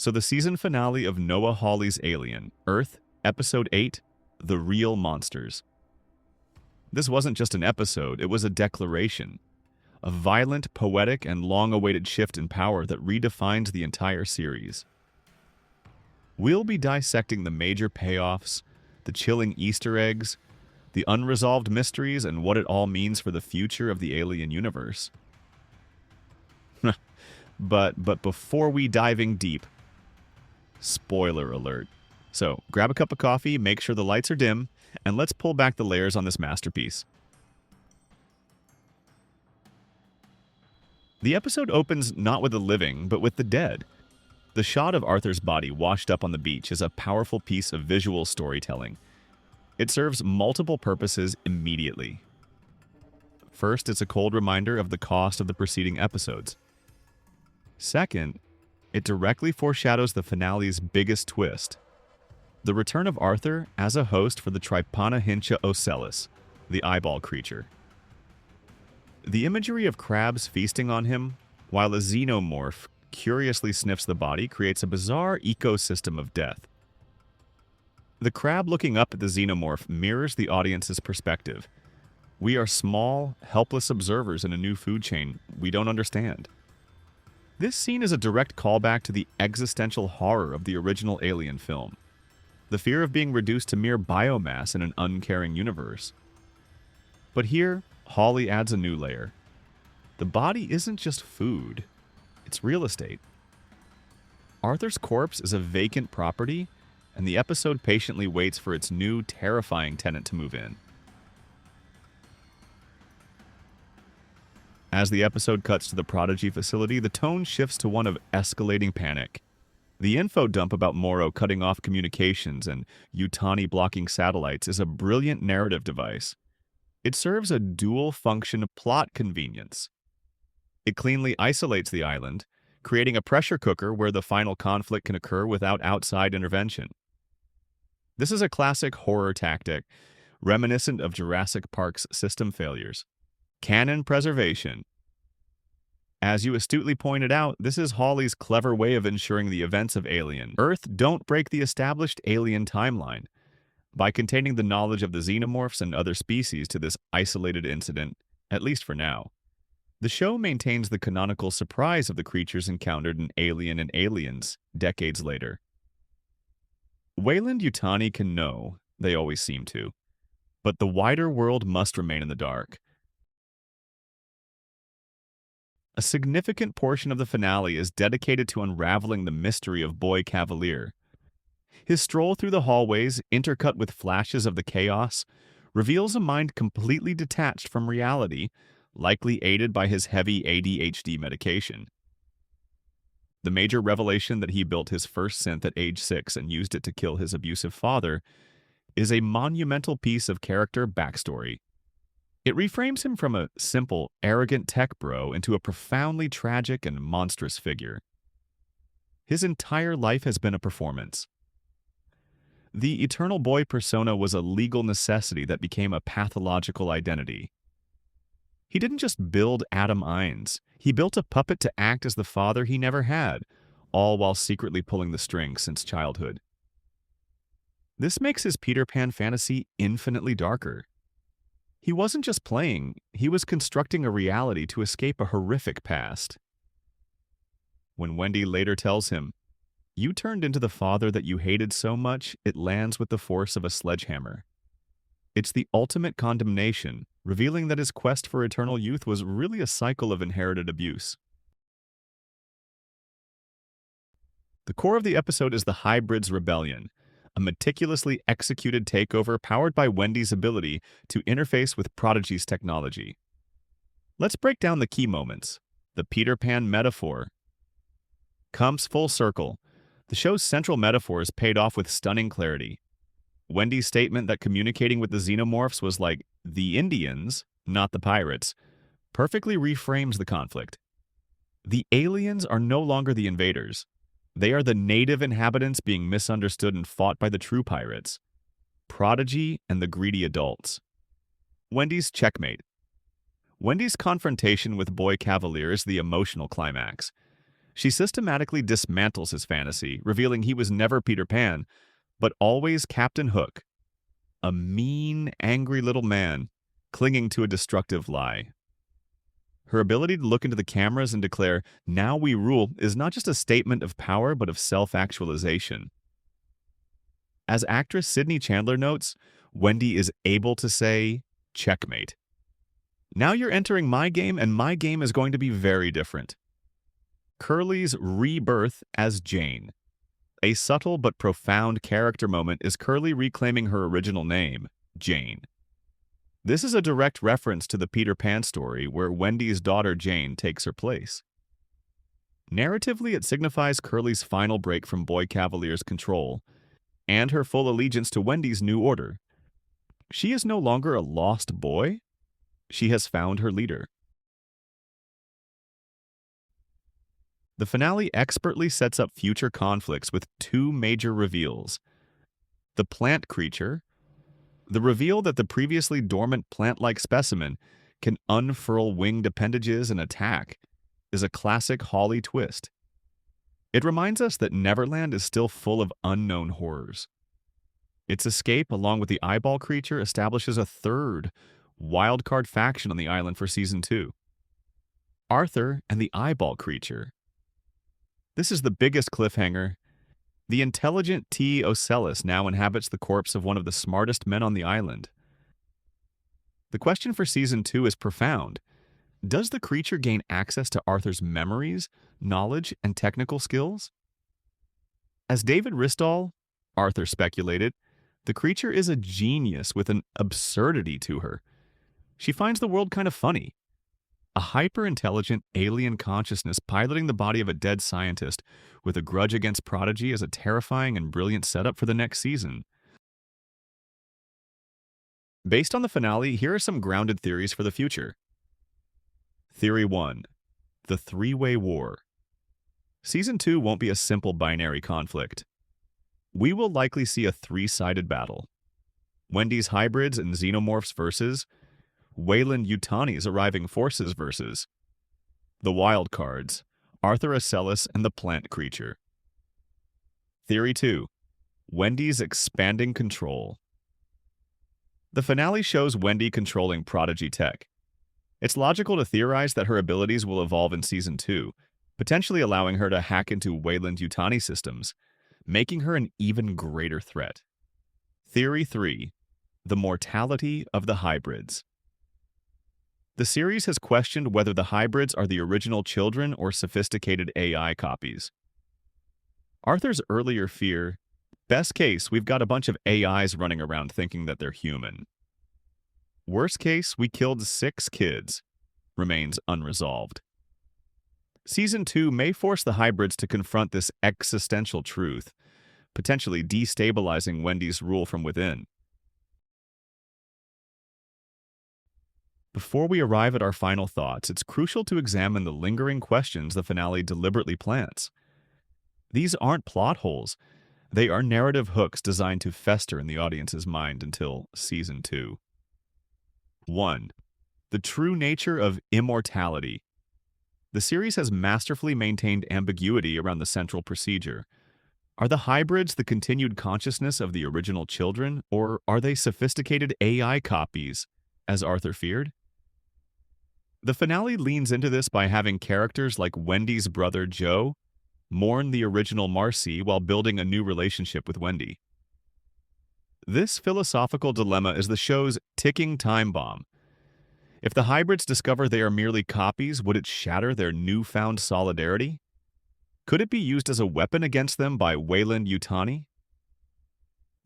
So the season finale of Noah Hawley's Alien, Earth, Episode 8, The Real Monsters. This wasn't just an episode, it was a declaration. A violent, poetic, and long-awaited shift in power that redefines the entire series. We'll be dissecting the major payoffs, the chilling Easter eggs, the unresolved mysteries, and what it all means for the future of the Alien universe. But before we diving deep, spoiler alert. So grab a cup of coffee, make sure the lights are dim, and let's pull back the layers on this masterpiece. The episode opens not with the living, but with the dead. The shot of Arthur's body washed up on the beach is a powerful piece of visual storytelling. It serves multiple purposes immediately. First, it's a cold reminder of the cost of the preceding episodes. Second, it directly foreshadows the finale's biggest twist, the return of Arthur as a host for the Trypanohincha ocellus, the eyeball creature. The imagery of crabs feasting on him, while a xenomorph curiously sniffs the body, creates a bizarre ecosystem of death. The crab looking up at the xenomorph mirrors the audience's perspective. We are small, helpless observers in a new food chain we don't understand. This scene is a direct callback to the existential horror of the original Alien film. The fear of being reduced to mere biomass in an uncaring universe. But here, Hawley adds a new layer. The body isn't just food, it's real estate. Arthur's corpse is a vacant property, and the episode patiently waits for its new, terrifying tenant to move in. As the episode cuts to the Prodigy facility, the tone shifts to one of escalating panic. The info dump about Morrow cutting off communications and Yutani blocking satellites is a brilliant narrative device. It serves a dual-function plot convenience. It cleanly isolates the island, creating a pressure cooker where the final conflict can occur without outside intervention. This is a classic horror tactic, reminiscent of Jurassic Park's system failures. Canon preservation. As you astutely pointed out, this is Hawley's clever way of ensuring the events of Alien Earth don't break the established Alien timeline. By containing the knowledge of the xenomorphs and other species to this isolated incident, at least for now, the show maintains the canonical surprise of the creatures encountered in Alien and Aliens decades later. Weyland-Yutani can know, they always seem to, but the wider world must remain in the dark. A significant portion of the finale is dedicated to unraveling the mystery of Boy Kavalier. His stroll through the hallways, intercut with flashes of the chaos, reveals a mind completely detached from reality, likely aided by his heavy ADHD medication. The major revelation that he built his first synth at age 6 and used it to kill his abusive father is a monumental piece of character backstory. It reframes him from a simple, arrogant tech bro into a profoundly tragic and monstrous figure. His entire life has been a performance. The Eternal Boy persona was a legal necessity that became a pathological identity. He didn't just build Adam Ines, he built a puppet to act as the father he never had, all while secretly pulling the strings since childhood. This makes his Peter Pan fantasy infinitely darker. He wasn't just playing, he was constructing a reality to escape a horrific past. When Wendy later tells him, "You turned into the father that you hated so much, it lands with the force of a sledgehammer." It's the ultimate condemnation, revealing that his quest for eternal youth was really a cycle of inherited abuse. The core of the episode is the Hybrid's rebellion, a meticulously executed takeover powered by Wendy's ability to interface with Prodigy's technology. Let's break down the key moments. The Peter Pan metaphor comes full circle. The show's central metaphor is paid off with stunning clarity. Wendy's statement that communicating with the xenomorphs was like the Indians, not the pirates, perfectly reframes the conflict. The aliens are no longer the invaders. They are the native inhabitants being misunderstood and fought by the true pirates, Prodigy and the greedy adults. Wendy's checkmate. Wendy's confrontation with Boy Kavalier is the emotional climax. She systematically dismantles his fantasy, revealing he was never Peter Pan, but always Captain Hook, a mean, angry little man clinging to a destructive lie. Her ability to look into the cameras and declare, "Now we rule," is not just a statement of power, but of self-actualization. As actress Sydney Chandler notes, Wendy is able to say, "Checkmate. Now you're entering my game, and my game is going to be very different." Curly's rebirth as Jane. A subtle but profound character moment is Curly reclaiming her original name, Jane. This is a direct reference to the Peter Pan story where Wendy's daughter Jane takes her place. Narratively, it signifies Curly's final break from Boy Kavalier's control and her full allegiance to Wendy's new order. She is no longer a lost boy. She has found her leader. The finale expertly sets up future conflicts with two major reveals. The plant creature. The reveal that the previously dormant plant-like specimen can unfurl winged appendages and attack is a classic Hawley twist. It reminds us that Neverland is still full of unknown horrors. Its escape, along with the eyeball creature, establishes a third wildcard faction on the island for Season 2. Arthur and the eyeball creature. This is the biggest cliffhanger. The intelligent T. Ocellus now inhabits the corpse of one of the smartest men on the island. The question for Season 2 is profound. Does the creature gain access to Arthur's memories, knowledge, and technical skills? As David Ristall, Arthur speculated, the creature is a genius with an absurdity to her. She finds the world kind of funny. A hyper-intelligent alien consciousness piloting the body of a dead scientist with a grudge against Prodigy is a terrifying and brilliant setup for the next season. Based on the finale, here are some grounded theories for the future. Theory 1. The three-way war. Season 2 won't be a simple binary conflict. We will likely see a three-sided battle. Wendy's hybrids and Xenomorphs versus Weyland-Yutani's arriving forces versus the wild cards, Arthur Ocellus and the plant creature. Theory 2. Wendy's expanding control. The finale shows Wendy controlling Prodigy tech. It's logical to theorize that her abilities will evolve in Season 2, potentially allowing her to hack into Weyland-Yutani systems, making her an even greater threat. Theory 3. The mortality of the hybrids. The series has questioned whether the hybrids are the original children or sophisticated AI copies. Arthur's earlier fear, best case, we've got a bunch of AIs running around thinking that they're human. Worst case, we killed 6 kids, remains unresolved. Season 2 may force the hybrids to confront this existential truth, potentially destabilizing Wendy's rule from within. Before we arrive at our final thoughts, it's crucial to examine the lingering questions the finale deliberately plants. These aren't plot holes. They are narrative hooks designed to fester in the audience's mind until Season 2. 1. The true nature of immortality. The series has masterfully maintained ambiguity around the central procedure. Are the hybrids the continued consciousness of the original children, or are they sophisticated AI copies, as Arthur feared? The finale leans into this by having characters like Wendy's brother Joe mourn the original Marcy while building a new relationship with Wendy. This philosophical dilemma is the show's ticking time bomb. If the hybrids discover they are merely copies, would it shatter their newfound solidarity? Could it be used as a weapon against them by Weyland-Yutani?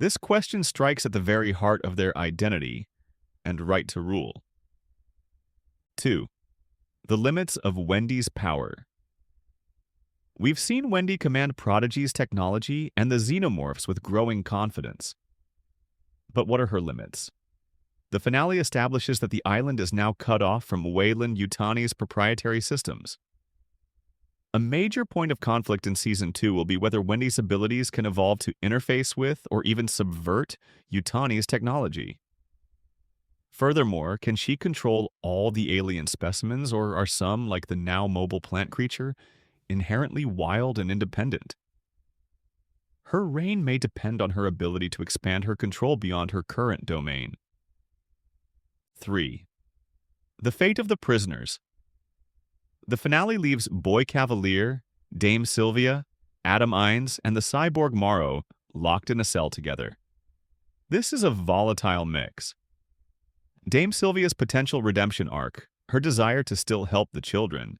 This question strikes at the very heart of their identity and right to rule. 2. The limits of Wendy's power. We've seen Wendy command Prodigy's technology and the Xenomorphs with growing confidence. But what are her limits? The finale establishes that the island is now cut off from Weyland-Yutani's proprietary systems. A major point of conflict in Season 2 will be whether Wendy's abilities can evolve to interface with or even subvert Yutani's technology. Furthermore, can she control all the alien specimens, or are some, like the now mobile plant creature, inherently wild and independent. Her reign may depend on her ability to expand her control beyond her current domain. 3. The fate of the prisoners. The finale leaves Boy Kavalier, Dame Sylvia, Adam Ines, and the cyborg Morrow locked in a cell together. This is a volatile mix. Dame Sylvia's potential redemption arc, her desire to still help the children,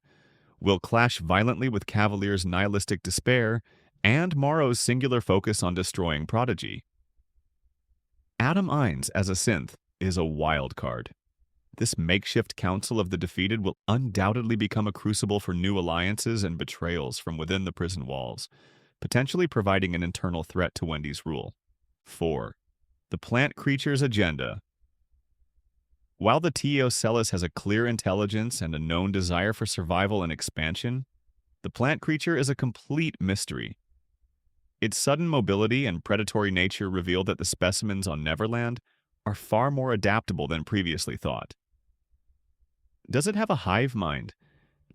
will clash violently with Kavalier's nihilistic despair and Morrow's singular focus on destroying Prodigy. Adam Ines as a synth is a wild card. This makeshift council of the defeated will undoubtedly become a crucible for new alliances and betrayals from within the prison walls, potentially providing an internal threat to Wendy's rule. 4. The plant creature's agenda. While the Teocellus has a clear intelligence and a known desire for survival and expansion, the plant creature is a complete mystery. Its sudden mobility and predatory nature reveal that the specimens on Neverland are far more adaptable than previously thought. Does it have a hive mind?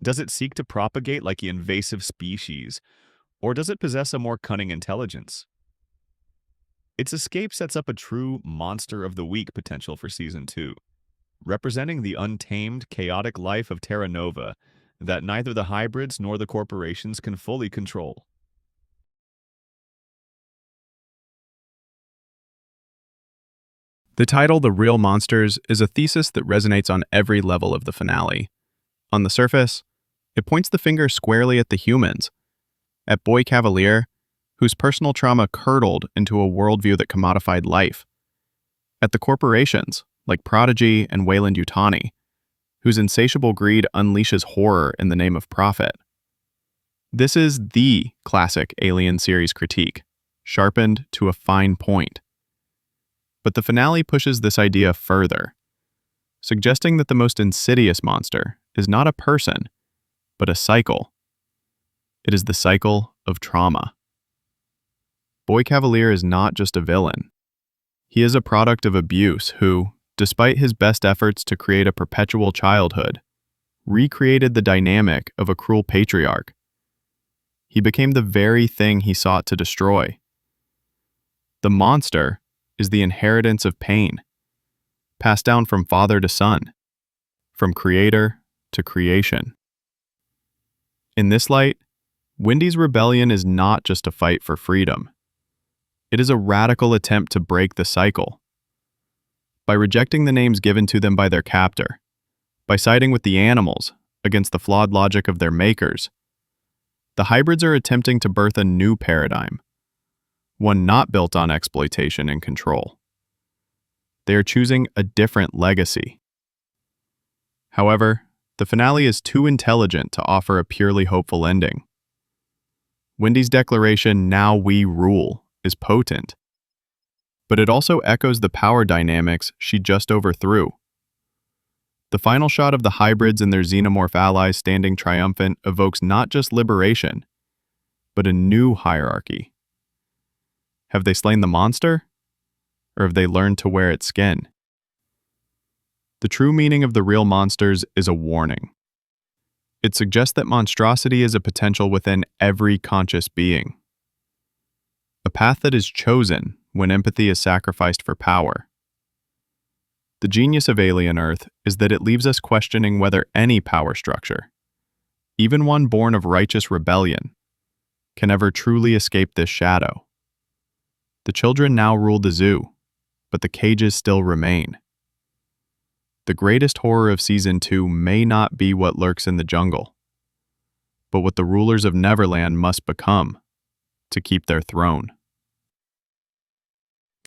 Does it seek to propagate like the invasive species? Or does it possess a more cunning intelligence? Its escape sets up a true monster of the week potential for Season 2, representing the untamed, chaotic life of Terra Nova that neither the hybrids nor the corporations can fully control. The title, The Real Monsters, is a thesis that resonates on every level of the finale. On the surface, it points the finger squarely at the humans, at Boy Kavalier, whose personal trauma curdled into a worldview that commodified life, at the corporations, like Prodigy and Weyland-Yutani, whose insatiable greed unleashes horror in the name of profit. This is the classic Alien series critique, sharpened to a fine point. But the finale pushes this idea further, suggesting that the most insidious monster is not a person, but a cycle. It is the cycle of trauma. Boy Kavalier is not just a villain. He is a product of abuse who, despite his best efforts to create a perpetual childhood, recreated the dynamic of a cruel patriarch. He became the very thing he sought to destroy. The monster is the inheritance of pain, passed down from father to son, from creator to creation. In this light, Wendy's rebellion is not just a fight for freedom. It is a radical attempt to break the cycle. By rejecting the names given to them by their captor, by siding with the animals against the flawed logic of their makers, the hybrids are attempting to birth a new paradigm, one not built on exploitation and control. They are choosing a different legacy. However, the finale is too intelligent to offer a purely hopeful ending. Wendy's declaration, "Now we rule," is potent, but it also echoes the power dynamics she just overthrew. The final shot of the hybrids and their xenomorph allies standing triumphant evokes not just liberation, but a new hierarchy. Have they slain the monster? Or have they learned to wear its skin? The true meaning of The Real Monsters is a warning. It suggests that monstrosity is a potential within every conscious being. A path that is chosen when empathy is sacrificed for power. The genius of Alien Earth is that it leaves us questioning whether any power structure, even one born of righteous rebellion, can ever truly escape this shadow. The children now rule the zoo, but the cages still remain. The greatest horror of Season 2 may not be what lurks in the jungle, but what the rulers of Neverland must become to keep their throne.